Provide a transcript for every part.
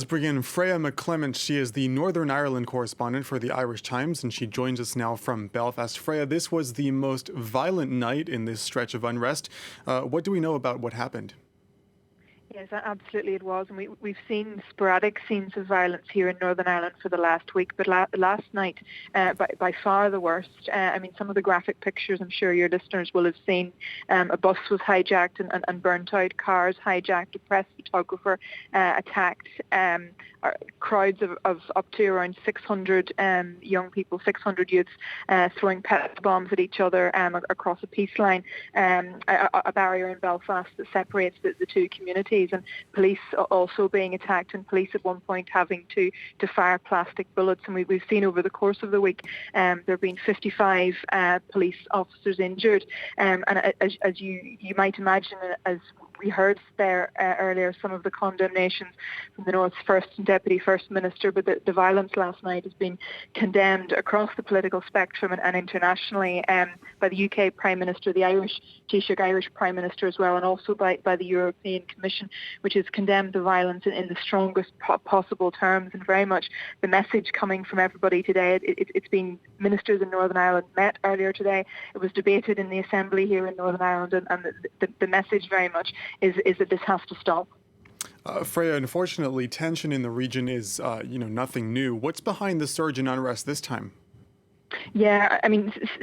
Let's bring in Freya McClements. She is the Northern Ireland correspondent for the Irish Times, and she joins us now from Belfast. Freya, this was the most violent night in this stretch of unrest. What do we know about what happened? Yes, absolutely it was. And we've seen sporadic scenes of violence here in Northern Ireland for the last week. But last night, by far the worst. Some of the graphic pictures I'm sure your listeners will have seen. A bus was hijacked and burnt out, cars hijacked, a press photographer attacked. Crowds of up to around 600 young people, 600 youths throwing pet bombs at each other across a peace line, a barrier in Belfast that separates the two communities, and police also being attacked, and police at one point having to fire plastic bullets. And we've seen over the course of the week there have been 55 police officers injured, and as you might imagine, as we heard there earlier, some of the condemnations from the North's first and Deputy First Minister, but the violence last night has been condemned across the political spectrum and internationally by the UK Prime Minister, the Taoiseach Irish Prime Minister as well, and also by the European Commission, which has condemned the violence in the strongest possible terms. And very much the message coming from everybody today, it's been ministers in Northern Ireland met earlier today. It was debated in the Assembly here in Northern Ireland, and the message very much is that this has to stop. Freya, unfortunately, tension in the region is, nothing new. What's behind the surge in unrest this time? Yeah,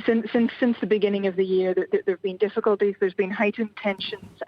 since the beginning of the year, there have been difficulties. There's been heightened tensions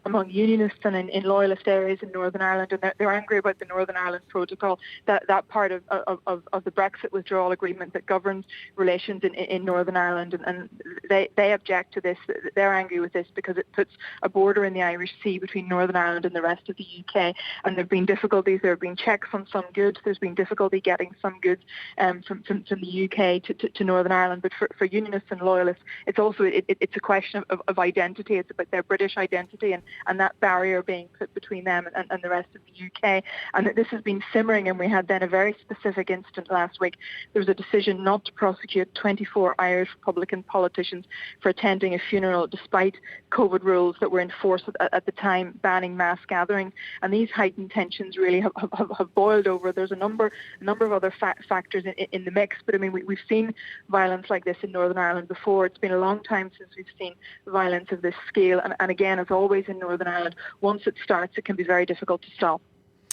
among unionists and in loyalist areas in Northern Ireland, and they're angry about the Northern Ireland Protocol, that part of the Brexit withdrawal agreement that governs relations in Northern Ireland, and they object to this. They're angry with this because it puts a border in the Irish Sea between Northern Ireland and the rest of the UK, and there have been difficulties. There have been checks on some goods. There's been difficulty getting some goods from the UK to Northern Ireland. But for unionists and loyalists, it's also it's a question of identity. It's about their British identity and that barrier being put between them and the rest of the UK. And this has been simmering, and we had then a very specific incident last week. There was a decision not to prosecute 24 Irish Republican politicians for attending a funeral despite COVID rules that were in force at the time, banning mass gatherings. And these heightened tensions really have boiled over. There's a number of other factors in the mix, but we've seen violence like this in Northern Ireland before. It's been a long time since we've seen violence of this scale, and again, as always in Northern Ireland, once it starts, it can be very difficult to stop.